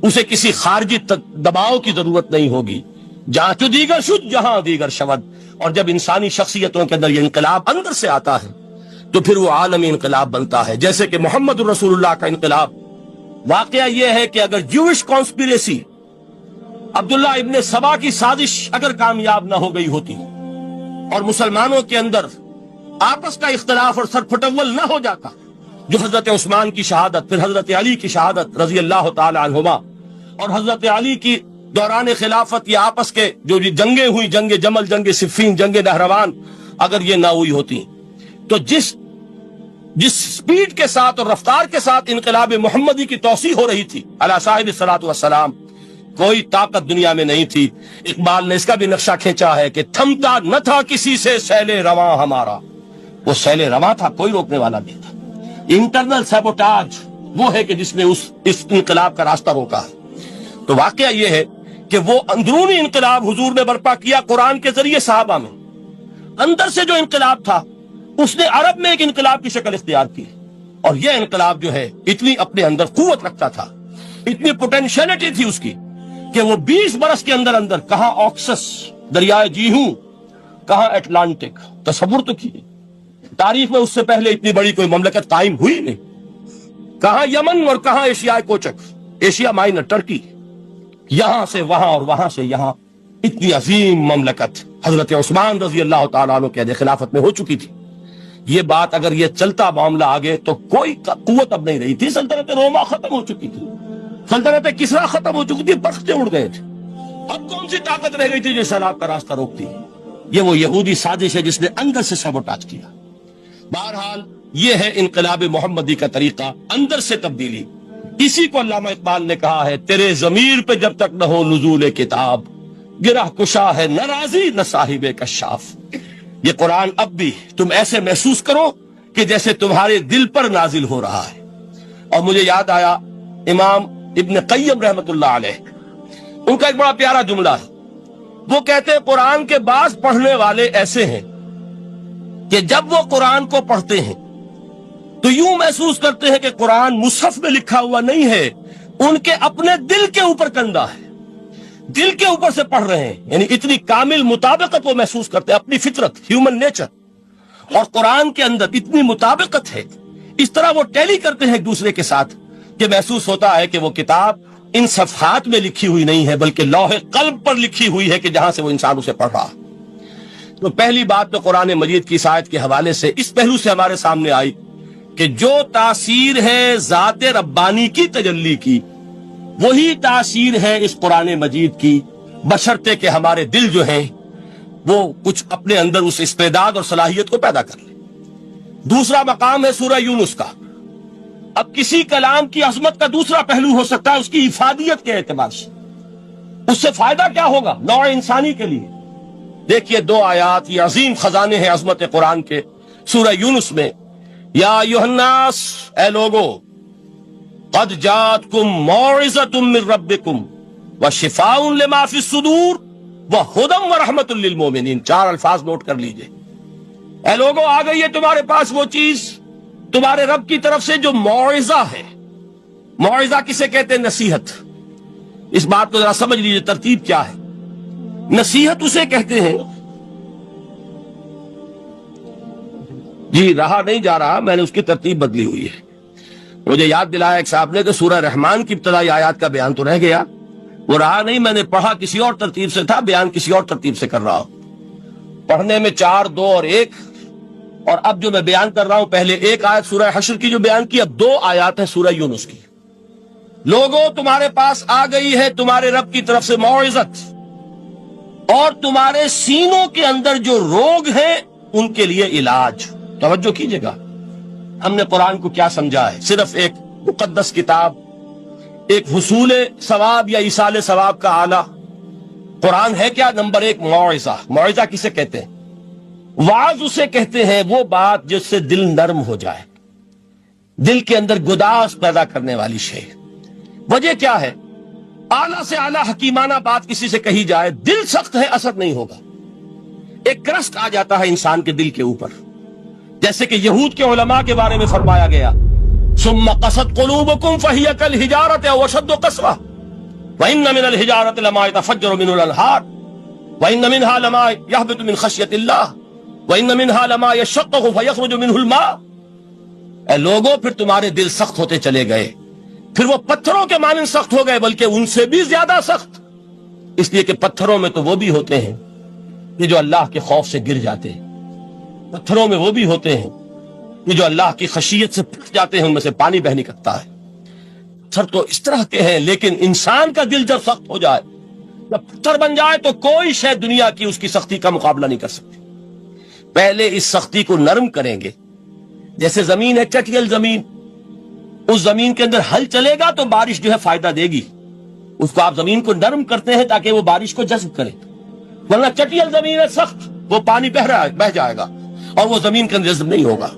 اسے کسی خارجی دباؤ کی ضرورت نہیں ہوگی. جہاں چو دیگر شد جہاں دیگر شود. اور جب انسانی شخصیتوں کے اندر یہ انقلاب اندر سے آتا ہے تو پھر وہ عالمی انقلاب بنتا ہے. جیسے کہ محمد رسول اللہ کا انقلاب. واقعہ یہ ہے کہ اگر جوش کانسپیریسی، عبداللہ ابن سبا کی سازش اگر کامیاب نہ ہو گئی ہوتی اور مسلمانوں کے اندر آپس کا اختلاف اور سر پھٹول نہ ہو جاتا، جو حضرت عثمان کی شہادت، پھر حضرت علی کی شہادت رضی اللہ تعالی عنہما، اور حضرت علی کی دوران خلافت یہ آپس کے جو جنگیں ہوئی، جنگ جمل، جنگ صفین، جنگ نہروان، اگر یہ نہ ہوئی ہوتی تو جس سپیڈ کے ساتھ اور رفتار کے ساتھ انقلاب محمدی کی توسیع ہو رہی تھی علی صاحب الصلاۃ والسلام، کوئی طاقت دنیا میں نہیں تھی. اقبال نے اس کا بھی نقشہ کھینچا ہے کہ تھمتا نہ تھا کسی سے سیل رواں ہمارا. وہ سیل رواں تھا، کوئی روکنے والا نہیں تھا. انٹرنل سیبوٹاج وہ ہے کہ جس نے اس انقلاب کا راستہ روکا ہے. تو واقعہ یہ ہے کہ وہ اندرونی انقلاب حضور نے برپا کیا قرآن کے ذریعے صحابہ میں. اندر سے جو انقلاب تھا اس نے عرب میں ایک انقلاب کی شکل اختیار کی، اور یہ انقلاب جو ہے اتنی اپنے اندر قوت رکھتا تھا، اتنی پوٹینشیلٹی تھی اس کی کہ وہ 20 برس کے اندر کہاں آکسس دریائے جیہوں، کہاں اٹلانٹک. تصور تو کیے تاریخ میں اس سے پہلے اتنی بڑی کوئی مملکت قائم ہوئی نہیں. کہاں یمن اور کہاں ایشیائے کوچک، ایشیا مائنر، ٹرکی، یہاں سے وہاں اور وہاں سے یہاں، اتنی عظیم مملکت حضرت عثمان رضی اللہ تعالیٰ عنہ کے خلافت میں ہو چکی تھی. یہ بات اگر یہ چلتا معاملہ آگے تو کوئی قوت اب نہیں رہی تھی. سلطنت روما ختم ہو چکی تھی، سلطنت کسرا ختم ہو چکی تھی، بختے اڑ گئے تھے. اب کون سی طاقت رہ گئی تھی جو سیلاب کا راستہ روکتی؟ یہ وہ یہودی سازش ہے جس نے اندر سے سیبوٹاج کیا. بہرحال یہ ہے انقلاب محمدی کا طریقہ، اندر سے تبدیلی. اسی کو علامہ اقبال نے کہا ہے، تیرے ضمیر پہ جب تک نہ ہو نزول کتاب، گرہ کشا ہے نہ راضی نہ صاحب کشاف. یہ قرآن اب بھی تم ایسے محسوس کرو کہ جیسے تمہارے دل پر نازل ہو رہا ہے. اور مجھے یاد آیا امام ابن قیم رحمت اللہ علیہ، ان کا ایک بڑا پیارا جملہ ہے. وہ کہتے ہیں قرآن کے بعض پڑھنے والے ایسے ہیں کہ جب وہ قرآن کو پڑھتے ہیں تو یوں محسوس کرتے ہیں کہ قرآن مصحف میں لکھا ہوا نہیں ہے، ان کے اپنے دل کے اوپر کندہ ہے، دل کے اوپر سے پڑھ رہے ہیں. یعنی اتنی کامل مطابقت وہ محسوس کرتے ہیں، اپنی فطرت، ہیومن نیچر اور قرآن کے اندر اتنی مطابقت ہے. اس طرح وہ ٹیلی کرتے ہیں ایک دوسرے کے ساتھ کہ محسوس ہوتا ہے کہ وہ کتاب ان صفحات میں لکھی ہوئی نہیں ہے بلکہ لوح قلب پر لکھی ہوئی ہے کہ جہاں سے وہ انسان اسے پڑھ رہا. تو پہلی بات تو قرآن مجید کی اس آیت کے حوالے سے اس پہلو سے ہمارے سامنے آئی کہ جو تاثیر ہے ذات ربانی کی تجلی کی، وہی تاثیر ہے اس قرآن مجید کی، بشرطے کہ ہمارے دل جو ہیں وہ کچھ اپنے اندر اس استعداد اور صلاحیت کو پیدا کر لیں۔ دوسرا مقام ہے سورہ یونس کا۔ اب کسی کلام کی عظمت کا دوسرا پہلو ہو سکتا ہے اس کی افادیت کے اعتبار سے، اس سے فائدہ کیا ہوگا نوع انسانی کے لیے۔ دیکھیے 2 آیات، یہ عظیم خزانے ہیں عظمت قرآن کے۔ سورہ یونس میں یا ایھا الناس، اے لوگو، قد جاءتکم موعظۃ من ربکم وشفاء لما فی الصدور وہدی ورحمۃ للمؤمنین۔ 4 الفاظ نوٹ کر لیجئے۔ اے لوگو، آ گئی ہے تمہارے پاس وہ چیز تمہارے رب کی طرف سے جو موعظہ ہے۔ موعظہ کسے کہتے ہیں؟ نصیحت۔ اس بات کو ذرا سمجھ لیجئے ترتیب کیا ہے۔ نصیحت اسے کہتے ہیں، جی رہا نہیں جا رہا، میں نے اس کی ترتیب بدلی ہوئی ہے۔ مجھے یاد دلایا ایک صاحب نے کہ سورہ رحمان کی ابتدائی آیات کا بیان تو رہ گیا، وہ رہا نہیں، میں نے پڑھا کسی اور ترتیب سے تھا، بیان کسی اور ترتیب سے کر رہا ہوں۔ پڑھنے میں 4، 2 اور 1، اور اب جو میں بیان کر رہا ہوں پہلے 1 آیت سورہ حشر کی جو بیان کی، اب 2 آیات ہیں سورہ یونس کی۔ لوگوں، تمہارے پاس آ گئی ہے تمہارے رب کی طرف سے موعظت، اور تمہارے سینوں کے اندر جو روگ ہیں ان کے لیے علاج۔ توجہ کیجئے گا، ہم نے قرآن کو کیا سمجھا ہے؟ صرف ایک مقدس کتاب، ایک حصول ثواب یا ایصال ثواب کا آلہ۔ قرآن ہے کیا؟ نمبر 1 موعظہ۔ موعظہ کسے کہتے ہیں؟ وعظ اسے کہتے ہیں وہ بات جس سے دل نرم ہو جائے، دل کے اندر گداز پیدا کرنے والی شے۔ وجہ کیا ہے؟ اعلیٰ سے اعلیٰ حکیمانہ بات کسی سے کہی جائے، دل سخت ہے، اثر نہیں ہوگا، ایک کرسٹ آ جاتا ہے انسان کے دل کے اوپر۔ جیسے کہ یہود کے علماء کے بارے میں فرمایا گیا، ثم قست قلوبکم فہی کالحجارۃ او اشد قسوہ وان من الحجارۃ لما يتفجر منه الانہار وان منها لما يهبط من خشیۃ اللہ وان منها لما يشقق فيخرج منه الماء۔ اے لوگوں، پھر تمہارے دل سخت ہوتے چلے گئے، پھر وہ پتھروں کے مانند سخت ہو گئے، بلکہ ان سے بھی زیادہ سخت، اس لیے کہ پتھروں میں تو وہ بھی ہوتے ہیں کہ جو اللہ کے خوف سے گر جاتے ہیں، پتھروں میں وہ بھی ہوتے ہیں کہ جو اللہ کی خشیت سے پھٹ جاتے ہیں، ان میں سے پانی بہ نکلتا ہے۔ پتھر تو اس طرح کے ہیں، لیکن انسان کا دل جب سخت ہو جائے، جب پتھر بن جائے، تو کوئی شے دنیا کی اس کی سختی کا مقابلہ نہیں کر سکتی۔ پہلے اس سختی کو نرم کریں گے، جیسے زمین ہے چٹیل زمین، اس زمین کے اندر ہل چلے گا تو بارش جو ہے فائدہ دے گی، اس کو آپ زمین کو نرم کرتے ہیں تاکہ وہ بارش کو جذب کرے، ورنہ چٹیل زمین ہے سخت، وہ پانی بہ جائے گا اور وہ زمین کے اندر جذب نہیں ہوگا۔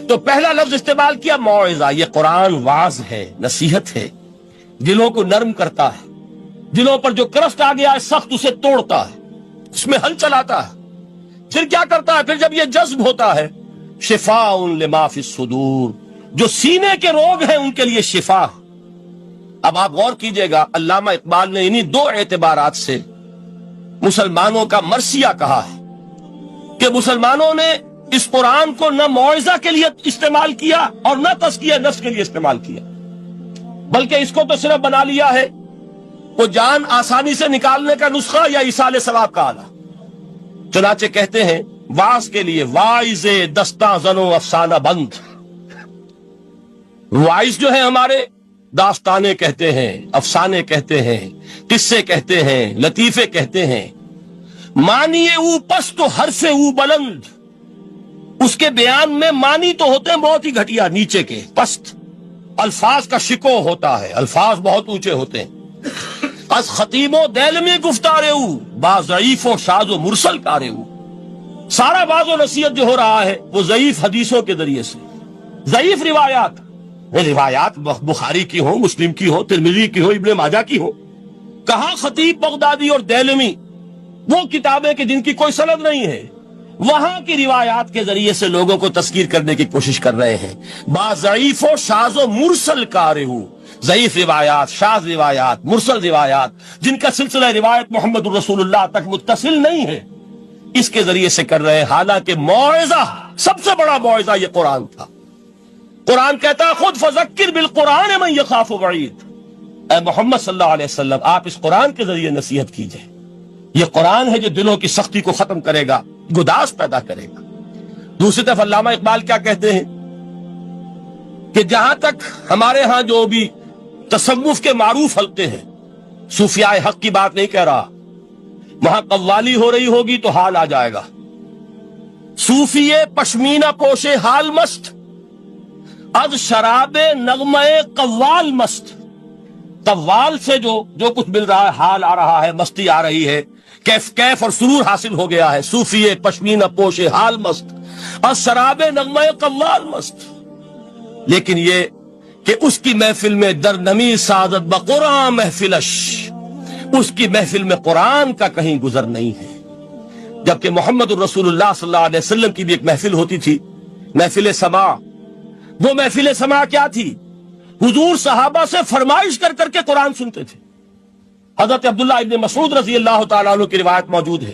تو پہلا لفظ استعمال کیا موعظہ۔ یہ قرآن واعظ ہے، نصیحت ہے، دلوں کو نرم کرتا ہے، دلوں پر جو کرسٹ آ گیا ہے سخت اسے توڑتا ہے، اس میں ہل چلاتا ہے۔ پھر کیا کرتا ہے؟ پھر جب یہ جذب ہوتا ہے، شفاء لما فی الصدور، جو سینے کے روگ ہیں ان کے لیے شفا۔ اب آپ غور کیجئے گا، علامہ اقبال نے انہی 2 اعتبارات سے مسلمانوں کا مرثیہ کہا ہے کہ مسلمانوں نے اس قرآن کو نہ موعظہ کے لیے استعمال کیا اور نہ تزکیہ نفس کے لیے استعمال کیا، بلکہ اس کو تو صرف بنا لیا ہے وہ جان آسانی سے نکالنے کا نسخہ یا ایصال ثواب کا آلہ۔ چنانچہ کہتے ہیں واعظ کے لیے واعظ دستاں زنو افسانہ بند۔ واعظ جو ہے ہمارے داستانے کہتے ہیں، افسانے کہتے ہیں، قصے کہتے ہیں، لطیفے کہتے ہیں۔ معنی او پست و حرف او بلند، اس کے بیان میں معنی تو ہوتے ہیں بہت ہی گھٹیا، نیچے کے پست، الفاظ کا شکو ہوتا ہے، الفاظ بہت اونچے ہوتے ہیں۔ از خطیب و دیلمی گفتارے او با ضعیف و شاذ و مرسل کارے او، سارا باز و نصیحت جو ہو رہا ہے وہ ضعیف حدیثوں کے ذریعے سے، ضعیف روایات بخاری کی ہو، مسلم کی ہو، ترمذی کی ہو، ابن ماجہ کی ہو۔ کہاں خطیب بغدادی اور دیلمی، وہ کتابیں کہ جن کی کوئی سند نہیں ہے، وہاں کی روایات کے ذریعے سے لوگوں کو تذکیر کرنے کی کوشش کر رہے ہیں۔ با ضعیف و شاذ و مرسل کارے ہو، ضعیف روایات، شاذ روایات، مرسل روایات، جن کا سلسلہ روایت محمد الرسول اللہ تک متصل نہیں ہے، اس کے ذریعے سے کر رہے ہیں۔ حالانکہ موعظہ، سب سے بڑا موعظہ یہ قرآن تھا۔ قرآن کہتا ہے خود فذکر بالقرآن من یخاف وعید، اے محمد صلی اللہ علیہ وسلم آپ اس قرآن کے ذریعے نصیحت کیجئے۔ یہ قرآن ہے جو دلوں کی سختی کو ختم کرے گا، گداز پیدا کرے گا۔ دوسری طرف علامہ اقبال کیا کہتے ہیں کہ جہاں تک ہمارے ہاں جو بھی تصوف کے معروف حلقے ہیں، صوفیاء حق کی بات نہیں کہہ رہا، وہاں قوالی ہو رہی ہوگی تو حال آ جائے گا۔ صوفی پشمینہ پوش حال مست، از شراب نغمہ قوال مست۔ قوال سے جو کچھ مل رہا ہے، حال آ رہا ہے، مستی آ رہی ہے، کیف اور سرور حاصل ہو گیا ہے۔ صوفی پشمینہ پوش حال مست، از شراب نغمہ قوال مست۔ لیکن یہ کہ اس کی محفل میں در نمی سعادت بقرآن محفلش، اس کی محفل میں قرآن کا کہیں گزر نہیں ہے۔ جبکہ محمد الرسول اللہ صلی اللہ علیہ وسلم کی بھی ایک محفل ہوتی تھی، محفل سماع۔ وہ محفل سماع کیا تھی؟ حضور صحابہ سے فرمائش کر کر کے قرآن سنتے تھے۔ حضرت عبداللہ ابن مسعود رضی اللہ تعالیٰ عنہ کی روایت موجود ہے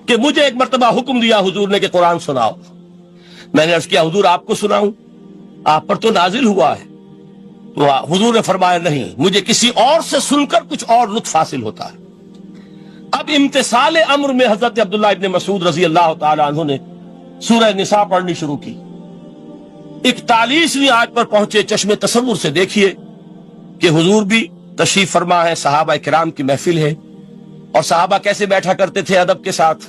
کہ مجھے ایک مرتبہ حکم دیا حضور نے کہ قرآن سناؤ۔ میں نے عرض کیا حضور آپ کو سناؤں؟ آپ پر تو نازل ہوا ہے۔ تو حضور نے فرمایا نہیں، مجھے کسی اور سے سن کر کچھ اور لطف حاصل ہوتا ہے۔ اب امتثال امر میں حضرت عبداللہ ابن مسعود رضی اللہ تعالی عنہ نے سورہ نساء پڑھنی شروع کی۔ 41ویں آیت پر پہنچے، چشم تصور سے دیکھیے کہ حضور بھی تشریف فرما ہے، صحابہ کرام کی محفل ہے، اور صحابہ کیسے بیٹھا کرتے تھے ادب کے ساتھ۔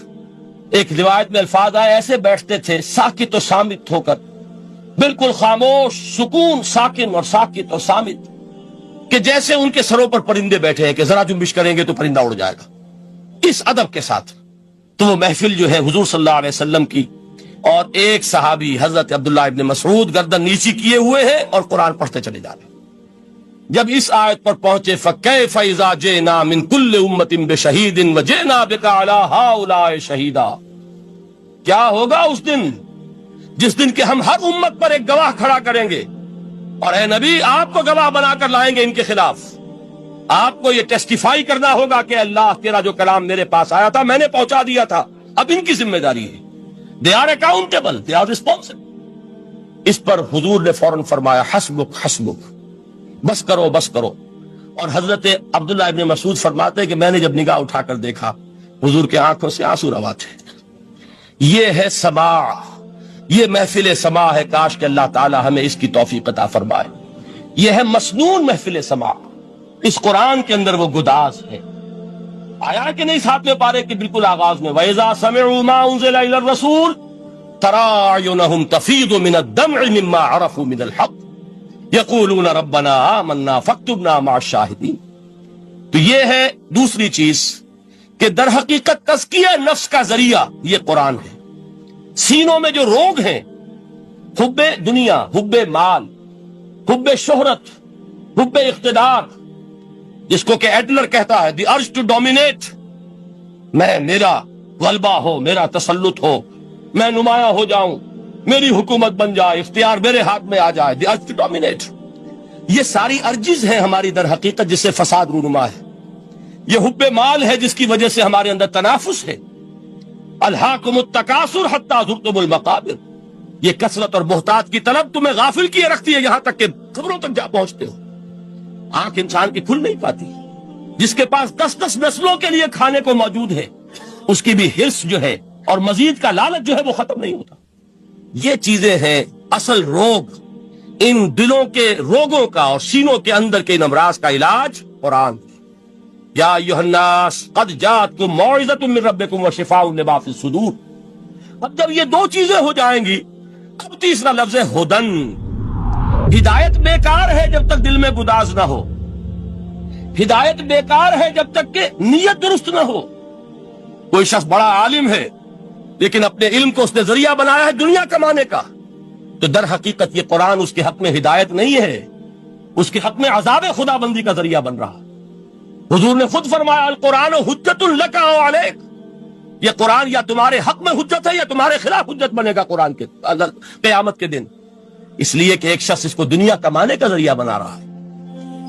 ایک روایت میں الفاظ آئے، ایسے بیٹھتے تھے ساکت و صامت ہو کر، بالکل خاموش، سکون، ساکن اور ساکت اور صامت، کہ جیسے ان کے سروں پر پرندے بیٹھے ہیں کہ ذرا جنبش کریں گے تو پرندہ اڑ جائے گا، اس ادب کے ساتھ۔ تو وہ محفل جو ہے حضور صلی اللہ علیہ وسلم کی، اور ایک صحابی حضرت عبداللہ ابن مسعود گردن نیچی کیے ہوئے ہیں اور قرآن پڑھتے چلے جا رہے ہیں۔ جب اس آیت پر پہنچے فَكَيْفَ إِذَا جِئْنَا مِن كُلِّ أُمَّةٍ بِشَهِيدٍ وَجِئْنَا بِكَ عَلَى هَؤُلَاءِ شَهِيدًا، کیا ہوگا اس دن جس دن کہ ہم ہر امت پر ایک گواہ کھڑا کریں گے، اور اے نبی آپ کو گواہ بنا کر لائیں گے ان کے خلاف۔ آپ کو یہ ٹیسٹیفائی کرنا ہوگا کہ اللہ تیرا جو کلام میرے پاس آیا تھا میں نے پہنچا دیا تھا، اب ان کی ذمہ داری ہے، they are accountable, they are responsible۔ اس پر حضور نے فوراً فرمایا حسبک حسبک، بس کرو بس کرو۔ اور حضرت عبداللہ ابن مسعود فرماتے ہیں کہ میں نے جب نگاہ اٹھا کر دیکھا حضور کے آنکھوں سے آنسو روا تھے۔ یہ ہے سماع، یہ محفل سماع ہے، کاش کہ اللہ تعالی ہمیں اس کی توفیق عطا فرمائے۔ یہ ہے مسنون محفل سماع، اس قرآن کے اندر وہ گداز ہے۔ آیا کہ نہیں 7ویں پارے کے بالکل آغاز میں وَإِذَا سَمِعُوا مَا أُنزِلَ إِلَى الرَّسُولِ تَرَىٰ أَعْيُنَهُمْ تَفِيضُ مِنَ الدَّمْعِ مِمَّا عَرَفُوا مِنَ الْحَقِّ يَقُولُونَ رَبَّنَا آمَنَّا فَاكْتُبْنَا مَعَ الشَّاهِدِينَ۔ تو یہ ہے دوسری چیز کہ در حقیقت تزکیہ نفس کا ذریعہ یہ قرآن ہے۔ سینوں میں جو روگ ہیں، حب دنیا، حب مال، حب شہرت، حب اقتدار، جس کو کہ ایڈلر کہتا ہے دی ارج ٹو ڈومینیٹ، میرا غلبہ ہو، میرا تسلط ہو، میں نمایاں ہو جاؤں، میری حکومت بن جائے، اختیار میرے ہاتھ میں آ جائے، دی ارج ٹو ڈومینیٹ۔ یہ ساری ارجز ہیں ہماری در حقیقت جس سے فساد رونما ہے۔ یہ حب مال ہے جس کی وجہ سے ہمارے اندر تنافس ہے۔ الہاکم التکاثر حتی زرتم المقابر، یہ کثرت اور بہتات کی طلب تمہیں غافل کیے رکھتی ہے، یہاں تک کہ قبروں تک جا پہنچتے ہو۔ آنکھ انسان کی کھل نہیں پاتی، جس کے پاس 10 نسلوں کے لیے کھانے کو موجود ہے، اس کی بھی حرص جو ہے اور مزید کا لالچ جو ہے وہ ختم نہیں ہوتا۔ یہ چیزیں ہیں اصل روگ، ان دلوں کے روگوں کا اور سینوں کے اندر کے ان امراض کا علاج قرآن۔ یا ایھا الناس قد جاءتکم موعظۃ من ربکم وشفاء لما فی الصدور۔ اب جب یہ دو چیزیں ہو جائیں گی، اب تیسرا لفظ ہے ہدن۔ ہدایت بیکار ہے جب تک دل میں گداز نہ ہو، ہدایت بیکار ہے جب تک کہ نیت درست نہ ہو۔ کوئی شخص بڑا عالم ہے لیکن اپنے علم کو اس نے ذریعہ بنایا ہے دنیا کمانے کا، تو در حقیقت یہ قرآن اس کے حق میں ہدایت نہیں ہے، اس کے حق میں عذاب خدا بندی کا ذریعہ بن رہا۔ حضور نے خود فرمایا القرآن حجت لک او علیک، یہ قرآن یا تمہارے حق میں حجت ہے یا تمہارے خلاف حجت بنے گا قرآن کے قیامت کے دن۔ اس لیے کہ ایک شخص اس کو دنیا کمانے کا ذریعہ بنا رہا ہے،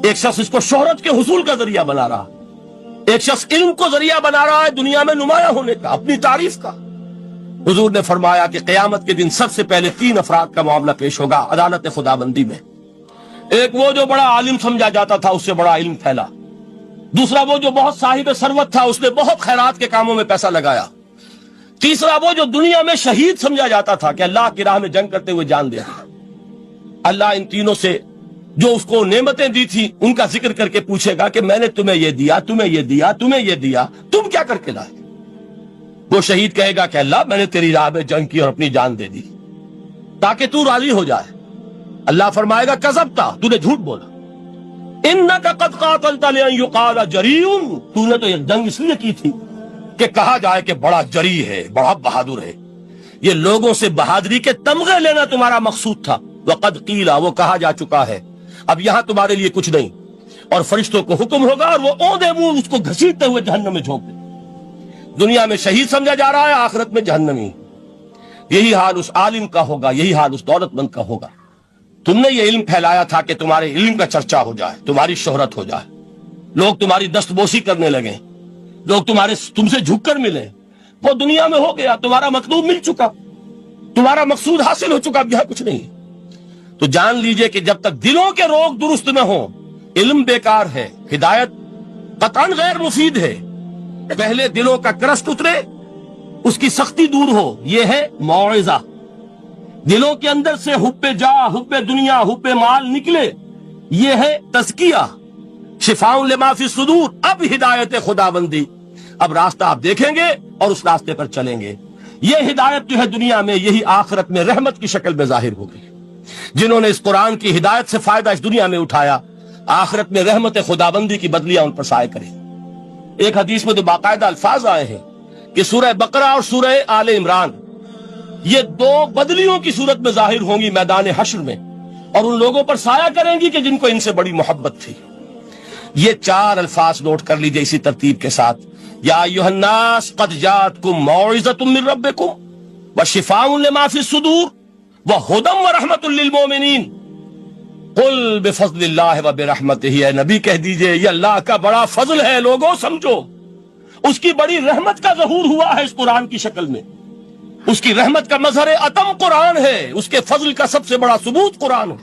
ایک شخص اس کو شہرت کے حصول کا ذریعہ بنا رہا ہے، ایک شخص علم کو ذریعہ بنا رہا ہے دنیا میں نمایاں ہونے کا، اپنی تعریف کا۔ حضور نے فرمایا کہ قیامت کے دن سب سے پہلے 3 افراد کا معاملہ پیش ہوگا عدالت خدا بندی میں۔ ایک وہ جو بڑا عالم سمجھا جاتا تھا، اس سے بڑا علم پھیلا۔ دوسرا وہ جو بہت صاحب ثروت تھا، اس نے بہت خیرات کے کاموں میں پیسہ لگایا۔ تیسرا وہ جو دنیا میں شہید سمجھا جاتا تھا کہ اللہ کی راہ میں جنگ کرتے ہوئے جان دیا۔ اللہ ان تینوں سے جو اس کو نعمتیں دی تھی ان کا ذکر کر کے پوچھے گا کہ میں نے تمہیں یہ دیا، تمہیں یہ دیا، تمہیں یہ دیا، تم کیا کر کے لائے؟ وہ شہید کہے گا کہ اللہ میں نے تیری راہ میں جنگ کی اور اپنی جان دے دی تاکہ تو راضی ہو جائے۔ اللہ فرمائے گا کذبتا، تو نے جھوٹ بولا، انک قد قاتلت لان یقال جریء، تو نے تو یہ جنگ اس لیے کی تھی کہ کہا جائے کہ بڑا جری ہے، بڑا بہادر ہے۔ یہ لوگوں سے بہادری کے تمغے لینا تمہارا مقصود تھا۔ وقد قیل، وہ کہا جا چکا ہے، اب یہاں تمہارے لیے کچھ نہیں۔ اور فرشتوں کو حکم ہوگا اور وہ اوندے منہ اس کو گھسیٹتے ہوئے جہنم میں جھونک دیں۔ دنیا میں شہید سمجھا جا رہا ہے، آخرت میں جہنمی۔ یہی حال اس عالم کا ہوگا، یہی حال اس دولت مند کا ہوگا۔ تم نے یہ علم پھیلایا تھا کہ تمہارے علم کا چرچا ہو جائے، تمہاری شہرت ہو جائے، لوگ تمہاری دستبوسی کرنے لگیں، لوگ تم سے جھک کر ملیں۔ وہ دنیا میں ہو گیا، تمہارا مطلوب مل چکا، تمہارا مقصود حاصل ہو چکا، اب یہاں کچھ نہیں۔ تو جان لیجئے کہ جب تک دلوں کے روگ درست نہ ہوں، علم بیکار ہے، ہدایت قطعاً غیر مفید ہے۔ پہلے دلوں کا کرسٹ اترے، اس کی سختی دور ہو، یہ ہے موعظہ۔ دلوں کے اندر سے حب جاہ، حب دنیا، حب مال نکلے، یہ ہے تزکیہ، شفاء لما فی الصدور۔ اب ہدایت خداوندی، اب راستہ آپ دیکھیں گے اور اس راستے پر چلیں گے۔ یہ ہدایت جو ہے دنیا میں، یہی آخرت میں رحمت کی شکل میں ظاہر ہوگی۔ جنہوں نے اس قرآن کی ہدایت سے فائدہ اس دنیا میں اٹھایا، آخرت میں رحمت خداوندی کی بدلیاں ان پر سایہ کریں۔ ایک حدیث میں تو باقاعدہ الفاظ آئے ہیں کہ سورہ بقرہ اور سورہ آل عمران یہ دو بدلیوں کی صورت میں ظاہر ہوں گی میدان حشر میں، اور ان لوگوں پر سایہ کریں گی کہ جن کو ان سے بڑی محبت تھی۔ یہ چار الفاظ نوٹ کر لیجئے اسی ترتیب کے ساتھ: یا ایھا الناس قد جاءتکم موعظۃ من ربکم وشفاء لما فی الصدور وہدی ورحمۃ للمؤمنین قل بفضل اللہ وبرحمتہ۔ اے نبی کہہ دیجئے یہ اللہ کا بڑا فضل ہے، لوگوں سمجھو، اس کی بڑی رحمت کا ظہور ہوا ہے اس قرآن کی شکل میں۔ اس کی رحمت کا مظہر اتم قرآن ہے، اس کے فضل کا سب سے بڑا ثبوت قرآن ہے۔